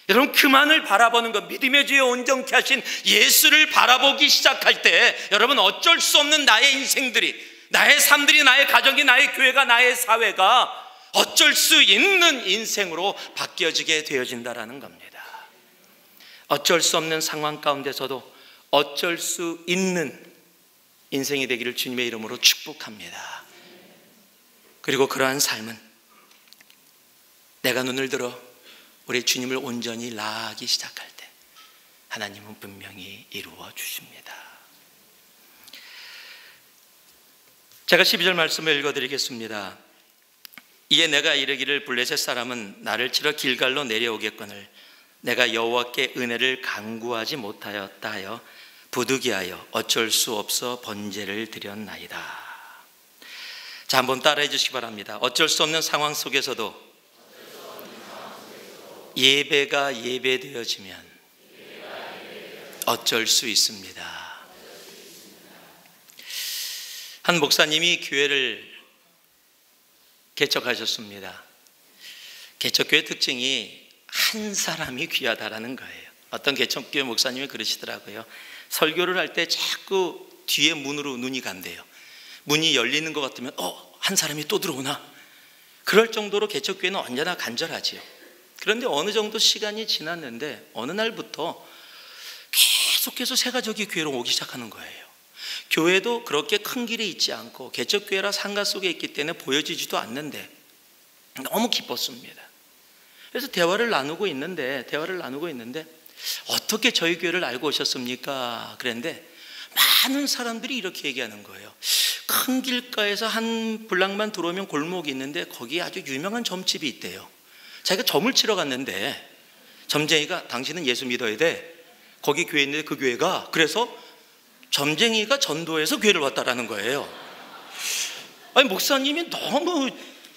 여러분, 그만을 바라보는 것, 믿음의 주에 온전케 하신 예수를 바라보기 시작할 때 여러분, 어쩔 수 없는 나의 인생들이, 나의 삶들이, 나의 가정이, 나의 교회가, 나의 사회가 어쩔 수 있는 인생으로 바뀌어지게 되어진다라는 겁니다. 어쩔 수 없는 상황 가운데서도 어쩔 수 있는 인생이 되기를 주님의 이름으로 축복합니다. 그리고 그러한 삶은 내가 눈을 들어 우리 주님을 온전히 라하기 시작할 때 하나님은 분명히 이루어 주십니다. 제가 12절 말씀을 읽어드리겠습니다. 이에 내가 이르기를 블레셋 사람은 나를 치러 길갈로 내려오겠거늘 내가 여호와께 은혜를 간구하지 못하였다 하여 부득이하여 어쩔 수 없어 번제를 드렸나이다. 자, 한번 따라해 주시기 바랍니다. 어쩔 수 없는 상황 속에서도 예배가 예배되어지면 어쩔 수 있습니다. 한 목사님이 교회를 개척하셨습니다. 개척교회 특징이 한 사람이 귀하다라는 거예요. 어떤 개척교회 목사님이 그러시더라고요. 설교를 할 때 자꾸 뒤에 문으로 눈이 간대요. 문이 열리는 것 같으면 한 사람이 또 들어오나? 그럴 정도로 개척교회는 언제나 간절하지요. 그런데 어느 정도 시간이 지났는데 어느 날부터 계속해서 새가족이 교회로 오기 시작하는 거예요. 교회도 그렇게 큰 길이 있지 않고 개척교회라 상가 속에 있기 때문에 보여지지도 않는데 너무 기뻤습니다. 그래서 대화를 나누고 있는데 어떻게 저희 교회를 알고 오셨습니까? 그랬는데 많은 사람들이 이렇게 얘기하는 거예요. 큰 길가에서 한 블락만 들어오면 골목이 있는데 거기에 아주 유명한 점집이 있대요. 자기가 점을 치러 갔는데 점쟁이가 당신은 예수 믿어야 돼. 거기 교회 있는데 그 교회가, 그래서 점쟁이가 전도해서 교회를 왔다라는 거예요. 아니 목사님이 너무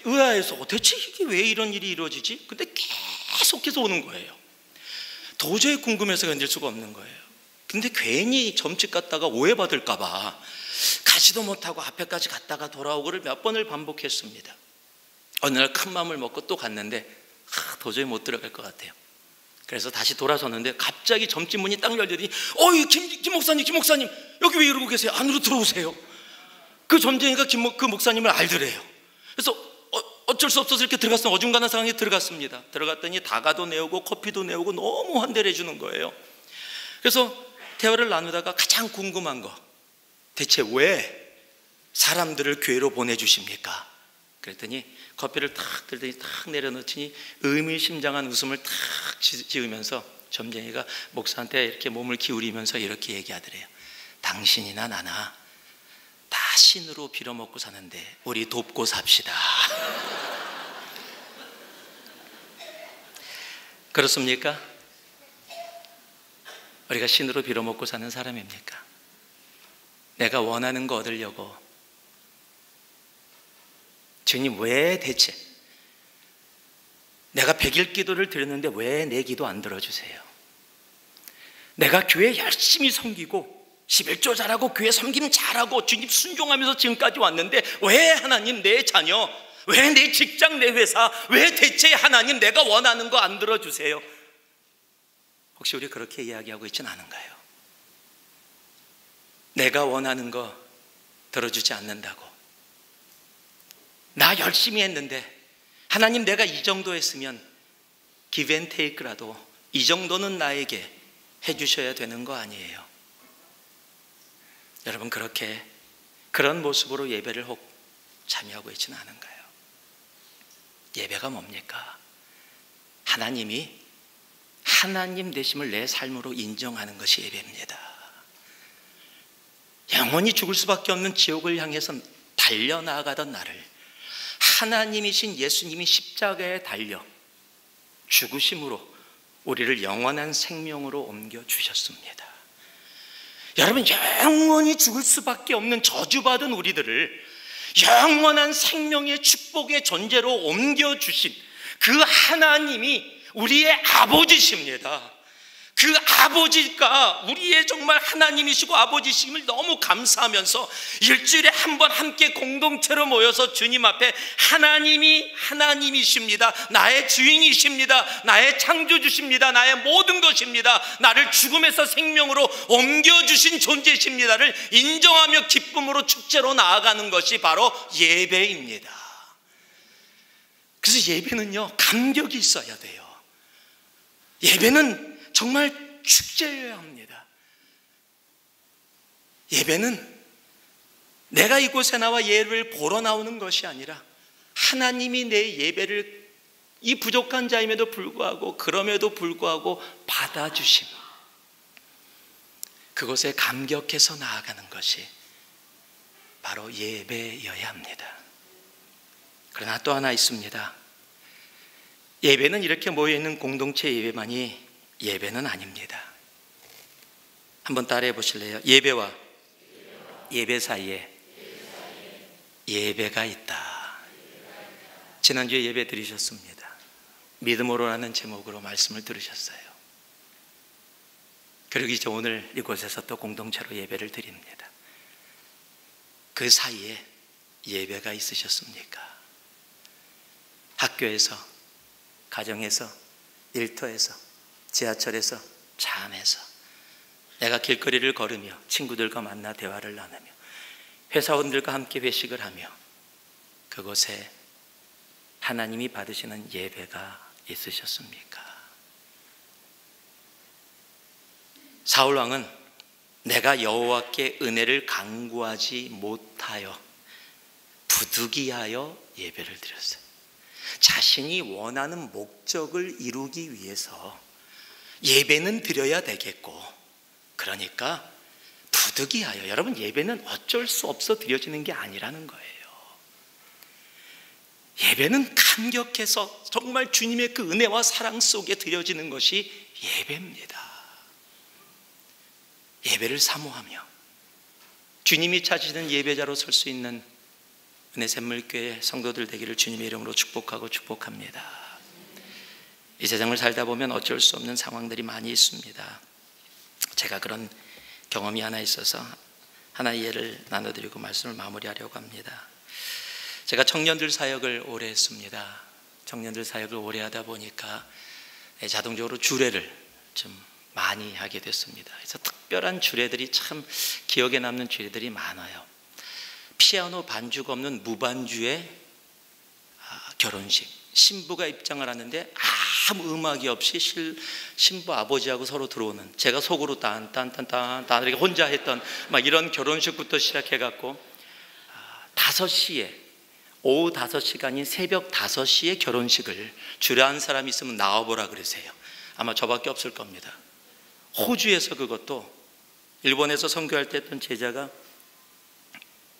의아해서 대체 이게 왜 이런 일이 이루어지지? 근데 계속해서 오는 거예요. 도저히 궁금해서 견딜 수가 없는 거예요. 근데 괜히 점집 갔다가 오해받을까 봐 가지도 못하고 앞에까지 갔다가 돌아오고를 몇 번을 반복했습니다. 어느 날 큰 마음을 먹고 또 갔는데 도저히 못 들어갈 것 같아요. 그래서 다시 돌아섰는데 갑자기 점집 문이 딱 열리더니 김 목사님 여기 왜 이러고 계세요? 안으로 들어오세요. 그 점쟁이가 그 목사님을 알더래요. 그래서 어쩔 수 없어서 이렇게 들어갔으면 어중간한 상황에 들어갔습니다. 들어갔더니 다가도 내오고 커피도 내오고 너무 환대를 해주는 거예요. 그래서 대화를 나누다가 가장 궁금한 거, 대체 왜 사람들을 교회로 보내주십니까? 그랬더니 커피를 탁 들더니 탁 내려놓더니 의미심장한 웃음을 탁 지으면서 점쟁이가 목사한테 이렇게 몸을 기울이면서 이렇게 얘기하더래요. 당신이나 나나 다 신으로 빌어먹고 사는데 우리 돕고 삽시다. 그렇습니까? 우리가 신으로 빌어먹고 사는 사람입니까? 내가 원하는 거 얻으려고 주님 왜 대체 내가 100일 기도를 드렸는데 왜 내 기도 안 들어주세요? 내가 교회 열심히 섬기고 11조 잘하고 교회 섬김 잘하고 주님 순종하면서 지금까지 왔는데 왜 하나님 내 자녀, 왜 내 직장, 내 회사, 왜 대체 하나님 내가 원하는 거 안 들어주세요? 혹시 우리 그렇게 이야기하고 있지는 않은가요? 내가 원하는 거 들어주지 않는다고. 나 열심히 했는데 하나님 내가 이 정도 했으면 give and take라도 이 정도는 나에게 해주셔야 되는 거 아니에요? 여러분 그런 모습으로 예배를 혹 참여하고 있지는 않은가요? 예배가 뭡니까? 하나님이 하나님 되심을 내 삶으로 인정하는 것이 예배입니다. 영원히 죽을 수밖에 없는 지옥을 향해서 달려나가던 나를 하나님이신 예수님이 십자가에 달려 죽으심으로 우리를 영원한 생명으로 옮겨주셨습니다. 여러분 영원히 죽을 수밖에 없는 저주받은 우리들을 영원한 생명의 축복의 존재로 옮겨주신 그 하나님이 우리의 아버지십니다. 그 아버지가 우리의 정말 하나님이시고 아버지심을 너무 감사하면서 일주일에 한 번 함께 공동체로 모여서 주님 앞에 하나님이 하나님이십니다. 나의 주인이십니다. 나의 창조주십니다. 나의 모든 것입니다. 나를 죽음에서 생명으로 옮겨주신 존재십니다를 인정하며 기쁨으로 축제로 나아가는 것이 바로 예배입니다. 그래서 예배는요 감격이 있어야 돼요. 예배는 정말 축제여야 합니다. 예배는 내가 이곳에 나와 예배를 보러 나오는 것이 아니라 하나님이 내 예배를 이 부족한 자임에도 불구하고 그럼에도 불구하고 받아주심, 그것에 감격해서 나아가는 것이 바로 예배여야 합니다. 그러나 또 하나 있습니다. 예배는 이렇게 모여있는 공동체 예배만이 예배는 아닙니다. 한번 따라해 보실래요? 예배와 예배 사이에 예배가 있다. 지난주에 예배 드리셨습니다. 믿음으로라는 제목으로 말씀을 들으셨어요. 그리고 이제 오늘 이곳에서 또 공동체로 예배를 드립니다. 그 사이에 예배가 있으셨습니까? 학교에서 가정에서, 일터에서, 지하철에서, 차 안에서, 내가 길거리를 걸으며 친구들과 만나 대화를 나누며 회사원들과 함께 회식을 하며 그곳에 하나님이 받으시는 예배가 있으셨습니까? 사울왕은 내가 여호와께 은혜를 간구하지 못하여 부득이하여 예배를 드렸어요. 자신이 원하는 목적을 이루기 위해서 예배는 드려야 되겠고, 그러니까 부득이하여, 여러분 예배는 어쩔 수 없어 드려지는 게 아니라는 거예요. 예배는 감격해서 정말 주님의 그 은혜와 사랑 속에 드려지는 것이 예배입니다. 예배를 사모하며 주님이 찾으시는 예배자로 설 수 있는 은혜샘물교회 성도들 되기를 주님의 이름으로 축복합니다. 이 세상을 살다 보면 어쩔 수 없는 상황들이 많이 있습니다. 제가 그런 경험이 하나 있어서 하나의 예를 나눠드리고 말씀을 마무리하려고 합니다. 제가 청년들 사역을 오래 했습니다. 청년들 사역을 오래 하다 보니까 자동적으로 주례를 좀 많이 하게 됐습니다. 그래서 특별한 주례들이, 참 기억에 남는 주례들이 많아요. 피아노 반주가 없는 무반주의 결혼식. 신부가 입장을 하는데 아무 음악이 없이 신부 아버지하고 서로 들어오는, 제가 속으로 딴딴딴딴 이렇게 혼자 했던 막 이런 결혼식부터 시작해갖고 5시에, 오후 5시가 아닌 새벽 5시에 결혼식을 주례한 사람이 있으면 나와보라 그러세요. 아마 저밖에 없을 겁니다. 호주에서, 그것도 일본에서 선교할 때 했던 제자가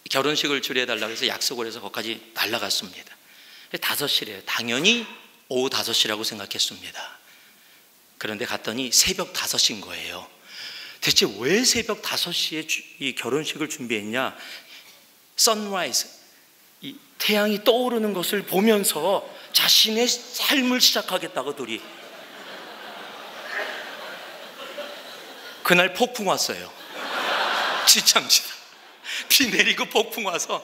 결혼식을 주례해달라고 해서 약속을 해서 거기까지 날아갔습니다. 5시래요. 당연히 오후 5시라고 생각했습니다. 그런데 갔더니 새벽 5시인 거예요. 대체 왜 새벽 5시에 이 결혼식을 준비했냐? 선라이즈, 이 태양이 떠오르는 것을 보면서 자신의 삶을 시작하겠다고 둘이. 그날 폭풍 왔어요. 지참시다. 비 내리고 폭풍 와서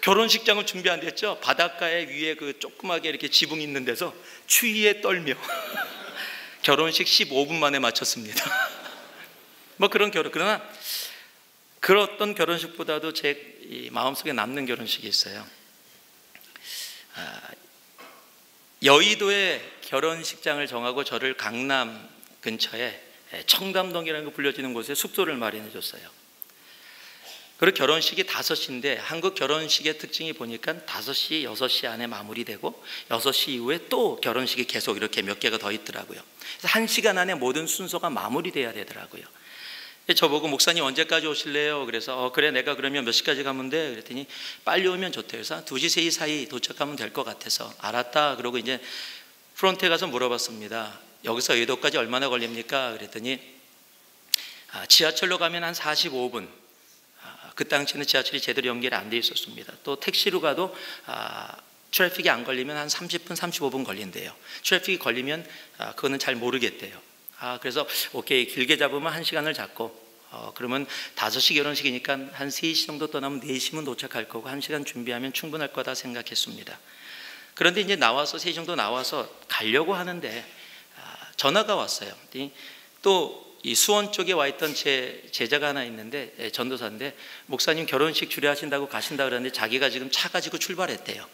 결혼식장을 준비 안 됐죠. 바닷가에 위에 그 조그맣게 이렇게 지붕 있는 데서 추위에 떨며 결혼식 15분 만에 마쳤습니다. 뭐 그런 그러나 그런 어떤 결혼식보다도 제 이 마음속에 남는 결혼식이 있어요. 여의도에 결혼식장을 정하고 저를 강남 근처에 청담동이라는 거 불려지는 곳에 숙소를 마련해 줬어요. 그리고 결혼식이 5시인데 한국 결혼식의 특징이 보니까 5시, 6시 안에 마무리되고 6시 이후에 또 결혼식이 계속 이렇게 몇 개가 더 있더라고요. 그래서 1시간 안에 모든 순서가 마무리돼야 되더라고요. 저보고 목사님 언제까지 오실래요? 그래서 그래, 내가 그러면 몇 시까지 가면 돼? 그랬더니 빨리 오면 좋대요. 그래서 2시, 3시 사이 도착하면 될 것 같아서 알았다. 그러고 이제 프론트에 가서 물어봤습니다. 여기서 의도까지 얼마나 걸립니까? 그랬더니 지하철로 가면 한 45분. 그 당시에는 지하철이 제대로 연결이 안 돼 있었습니다. 또 택시로 가도 트래픽이 안 걸리면 한 30분, 35분 걸린대요. 트래픽이 걸리면 그거는 잘 모르겠대요. 그래서 오케이, 길게 잡으면 1시간을 잡고 그러면 5시 결혼식이니까 한 3시 정도 떠나면 4시면 도착할 거고 1시간 준비하면 충분할 거다 생각했습니다. 그런데 이제 나와서 3시 정도 나와서 가려고 하는데 전화가 왔어요. 또 이 수원 쪽에 와 있던 제 제자가 하나 있는데, 전도사인데, 목사님 결혼식 주례하신다고 가신다 그러는데 자기가 지금 차 가지고 출발했대요.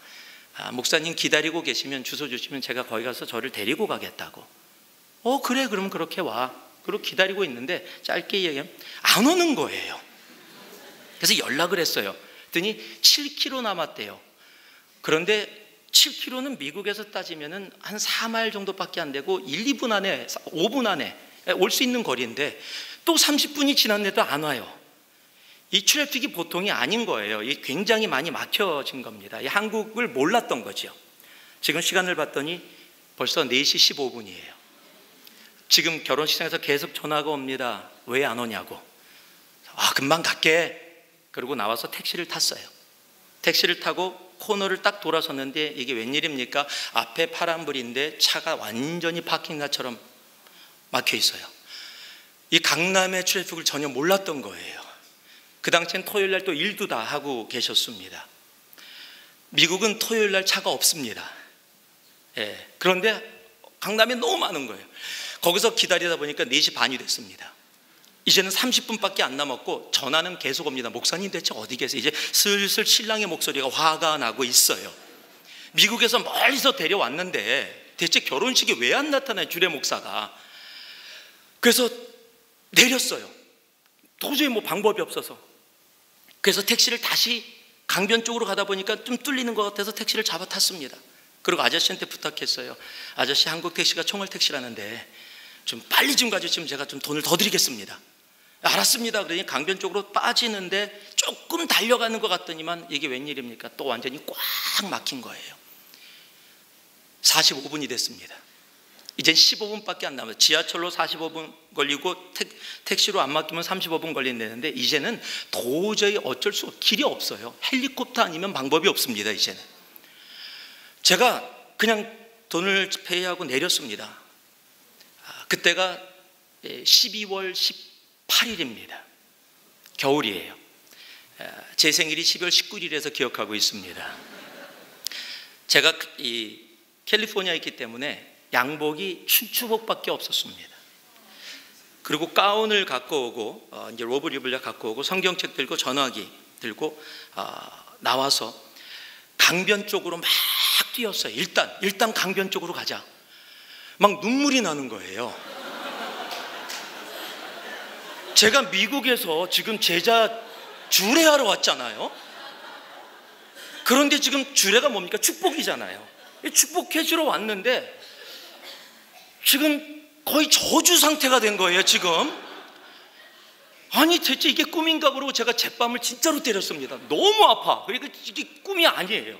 목사님 기다리고 계시면 주소 주시면 제가 거기 가서 저를 데리고 가겠다고. 그래, 그러면 그렇게 와. 그리고 기다리고 있는데 짧게 얘기하면 안 오는 거예요. 그래서 연락을 했어요. 그랬더니 7km 남았대요. 그런데 7km는 미국에서 따지면 한 4마일 정도밖에 안 되고 1, 2분 안에, 5분 안에 올 수 있는 거리인데 또 30분이 지났는데도 안 와요. 이 트래픽이 보통이 아닌 거예요. 이 굉장히 많이 막혀진 겁니다. 이 한국을 몰랐던 거죠. 지금 시간을 봤더니 벌써 4시 15분이에요. 지금 결혼식장에서 계속 전화가 옵니다. 왜 안 오냐고. 금방 갈게. 그러고 나와서 택시를 탔어요. 택시를 타고 코너를 딱 돌아섰는데 이게 웬일입니까? 앞에 파란불인데 차가 완전히 파킹라처럼 막혀 있어요. 이 강남의 트래픽을 전혀 몰랐던 거예요. 그 당시엔 토요일 날 또 일도 다 하고 계셨습니다. 미국은 토요일 날 차가 없습니다. 예. 그런데 강남에 너무 많은 거예요. 거기서 기다리다 보니까 4시 반이 됐습니다. 이제는 30분밖에 안 남았고 전화는 계속 옵니다. 목사님 대체 어디 계세요? 이제 슬슬 신랑의 목소리가 화가 나고 있어요. 미국에서 멀리서 데려왔는데 대체 결혼식에 왜 안 나타나요? 주례 목사가. 그래서 내렸어요. 도저히 뭐 방법이 없어서. 그래서 택시를 다시 강변 쪽으로 가다 보니까 좀 뚫리는 것 같아서 택시를 잡아 탔습니다. 그리고 아저씨한테 부탁했어요. 아저씨, 한국 택시가 총알 택시라는데 좀 빨리 좀 가주시면 제가 좀 돈을 더 드리겠습니다. 알았습니다. 그러니 강변 쪽으로 빠지는데 조금 달려가는 것 같더니만 이게 웬일입니까? 또 완전히 꽉 막힌 거예요. 45분이 됐습니다. 이젠 15분밖에 안 남았어요. 지하철로 45분 걸리고 택시로 안 막히면 35분 걸린다는데 이제는 도저히 어쩔 수 없어요. 길이 없어요. 헬리콥터 아니면 방법이 없습니다. 이제는 제가 그냥 돈을 페이하고 내렸습니다. 그때가 12월 18일입니다. 겨울이에요. 제 생일이 12월 19일에서 기억하고 있습니다. 제가 이 캘리포니아에 있기 때문에 양복이 춘추복밖에 없었습니다. 그리고 가운을 갖고 오고 이제 로브 리블레 갖고 오고 성경책 들고 전화기 들고 나와서 강변 쪽으로 막 뛰었어요. 일단 강변 쪽으로 가자. 막 눈물이 나는 거예요. 제가 미국에서 지금 제자 주례하러 왔잖아요. 그런데 지금 주례가 뭡니까? 축복이잖아요. 축복해 주러 왔는데 지금 거의 저주 상태가 된 거예요. 지금 아니 대체 이게 꿈인가 그러고 제가 제밤을 진짜로 때렸습니다. 너무 아파. 그러니까 이게 꿈이 아니에요.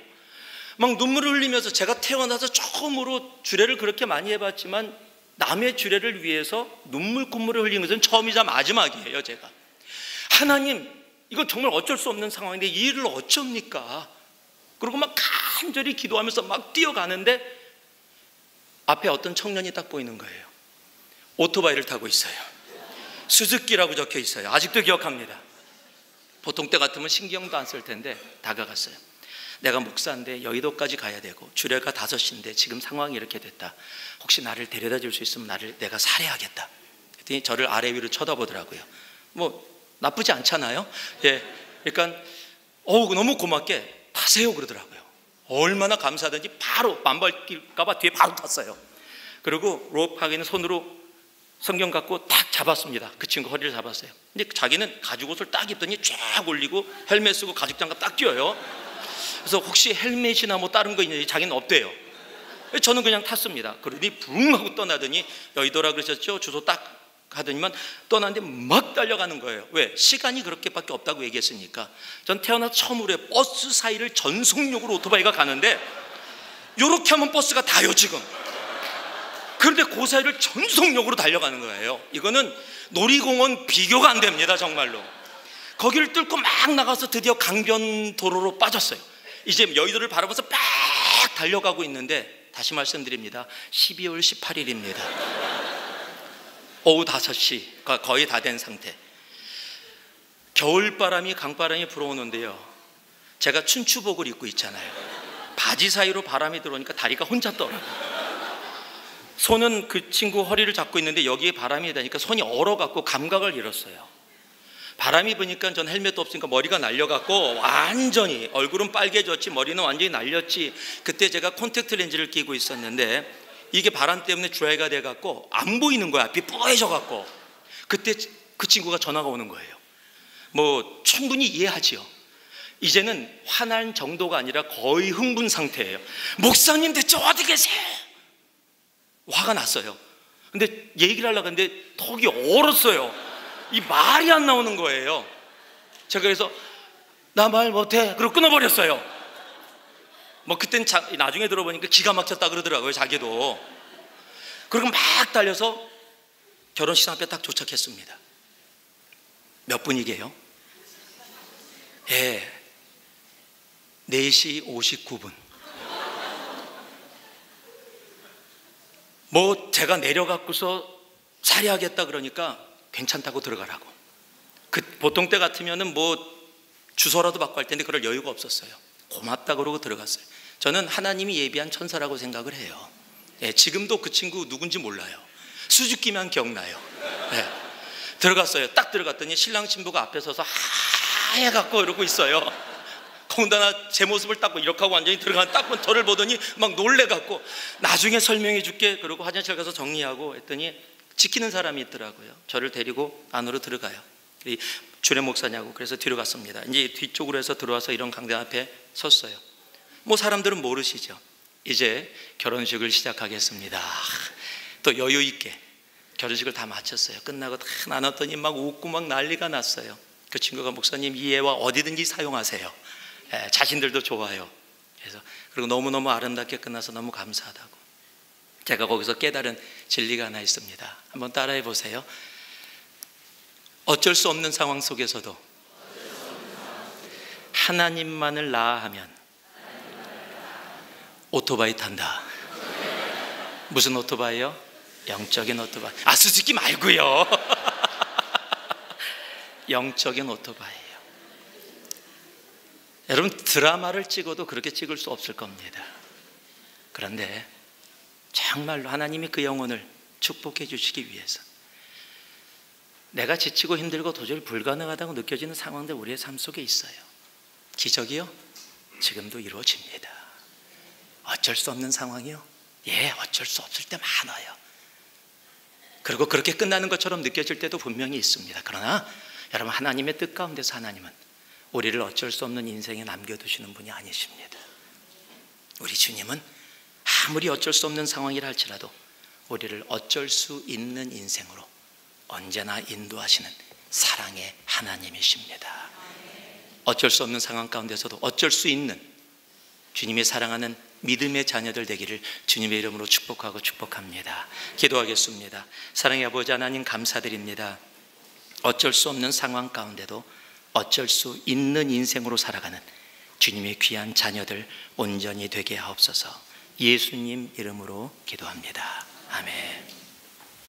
막 눈물을 흘리면서 제가 태어나서 처음으로 주례를 그렇게 많이 해봤지만 남의 주례를 위해서 눈물콧물을 흘리는 것은 처음이자 마지막이에요. 제가 하나님 이건 정말 어쩔 수 없는 상황인데 이 일을 어쩝니까? 그리고 막 간절히 기도하면서 막 뛰어가는데 앞에 어떤 청년이 딱 보이는 거예요. 오토바이를 타고 있어요. 수즈키라고 적혀 있어요. 아직도 기억합니다. 보통 때 같으면 신경도 안 쓸 텐데 다가갔어요. 내가 목사인데 여의도까지 가야 되고 주례가 5시인데 지금 상황이 이렇게 됐다. 혹시 나를 데려다 줄 수 있으면 내가 살해하겠다. 그랬더니 저를 아래 위로 쳐다보더라고요. 뭐 나쁘지 않잖아요. 예, 그러니까 너무 고맙게 타세요 그러더라고요. 얼마나 감사하든지 바로 만발길까봐 뒤에 바로 탔어요. 그리고 롭하기는 손으로 성경 갖고 딱 잡았습니다. 그 친구 허리를 잡았어요. 근데 자기는 가죽 옷을 딱 입더니 쫙 올리고 헬멧 쓰고 가죽 장갑 딱 끼워요. 그래서 혹시 헬멧이나 뭐 다른 거 있는지 자기는 없대요. 저는 그냥 탔습니다. 그러더니 붕 하고 떠나더니 여의도라 그러셨죠? 주소 딱 하더니만 떠나는데 막 달려가는 거예요. 왜? 시간이 그렇게밖에 없다고 얘기했으니까. 전 태어나서 처음으로 버스 사이를 전속력으로 오토바이가 가는데 이렇게 하면 버스가 다요 지금. 그런데 그 사이를 전속력으로 달려가는 거예요. 이거는 놀이공원 비교가 안 됩니다. 정말로. 거기를 뚫고 막 나가서 드디어 강변 도로로 빠졌어요. 이제 여의도를 바라보면서 막 달려가고 있는데 다시 말씀드립니다. 12월 18일입니다. 오후 5시가 거의 다 된 상태. 겨울바람이 강바람이 불어오는데요. 제가 춘추복을 입고 있잖아요. 바지 사이로 바람이 들어오니까 다리가 혼자 떠라고요. 손은 그 친구 허리를 잡고 있는데 여기에 바람이 되니까 손이 얼어갖고 감각을 잃었어요. 바람이 부니까 전 헬멧도 없으니까 머리가 날려갖고 완전히 얼굴은 빨개졌지 머리는 완전히 날렸지. 그때 제가 콘택트 렌즈를 끼고 있었는데 이게 바람 때문에 주해가 돼갖고 안 보이는 거야. 앞이 뿌해져갖고. 그때 그 친구가 전화가 오는 거예요. 뭐 충분히 이해하지요. 이제는 화난 정도가 아니라 거의 흥분 상태예요. 목사님 대체 어디 계세요? 화가 났어요. 근데 얘기를 하려고 했는데 턱이 얼었어요. 이 말이 안 나오는 거예요. 제가 그래서 나 말 못해. 그리고 끊어버렸어요. 뭐 그땐 나중에 들어보니까 기가 막혔다 그러더라고요. 자기도. 그리고 막 달려서 결혼식 앞에 딱 도착했습니다. 몇 분이게요? 예, 4시 59분. 뭐 제가 내려갖고서 살해하겠다 그러니까 괜찮다고 들어가라고. 보통 때 같으면은 뭐 주소라도 받고 할 텐데 그럴 여유가 없었어요. 고맙다 그러고 들어갔어요. 저는 하나님이 예비한 천사라고 생각을 해요. 예, 지금도 그 친구 누군지 몰라요. 수줍기만 기억나요. 예, 들어갔어요. 딱 들어갔더니 신랑 신부가 앞에 서서 하얘갖고 이러고 있어요. 더군다나 제 모습을 딱 이렇게 하고 완전히 들어간 딱 저를 보더니 막 놀래갖고 나중에 설명해 줄게 그러고 화장실 가서 정리하고 했더니 지키는 사람이 있더라고요. 저를 데리고 안으로 들어가요. 이 주례 목사냐고. 그래서 뒤로 갔습니다. 이제 뒤쪽으로 해서 들어와서 이런 강당 앞에 섰어요. 뭐 사람들은 모르시죠. 이제 결혼식을 시작하겠습니다. 또 여유 있게 결혼식을 다 마쳤어요. 끝나고 다 나눴더니 막 웃고 막 난리가 났어요. 그 친구가 목사님 이 예화 어디든지 사용하세요. 자신들도 좋아요. 그래서 그리고 너무너무 아름답게 끝나서 너무 감사하다고. 제가 거기서 깨달은 진리가 하나 있습니다. 한번 따라해 보세요. 어쩔 수 없는 상황 속에서도 하나님만을 나아하면 오토바이 탄다. 무슨 오토바이요? 영적인 오토바이. 아, 수수기 말고요. 영적인 오토바이예요. 여러분, 드라마를 찍어도 그렇게 찍을 수 없을 겁니다. 그런데 정말로 하나님이 그 영혼을 축복해 주시기 위해서 내가 지치고 힘들고 도저히 불가능하다고 느껴지는 상황들 우리의 삶 속에 있어요. 기적이요? 지금도 이루어집니다. 어쩔 수 없는 상황이요? 예, 어쩔 수 없을 때 많아요. 그리고 그렇게 끝나는 것처럼 느껴질 때도 분명히 있습니다. 그러나 여러분, 하나님의 뜻 가운데서 하나님은 우리를 어쩔 수 없는 인생에 남겨두시는 분이 아니십니다. 우리 주님은 아무리 어쩔 수 없는 상황이라 할지라도 우리를 어쩔 수 있는 인생으로 언제나 인도하시는 사랑의 하나님이십니다. 어쩔 수 없는 상황 가운데서도 어쩔 수 있는 주님이 사랑하는 믿음의 자녀들 되기를 주님의 이름으로 축복하고 축복합니다. 기도하겠습니다. 사랑의 아버지 하나님, 감사드립니다. 어쩔 수 없는 상황 가운데도 어쩔 수 있는 인생으로 살아가는 주님의 귀한 자녀들 온전히 되게 하옵소서. 예수님 이름으로 기도합니다. 아멘.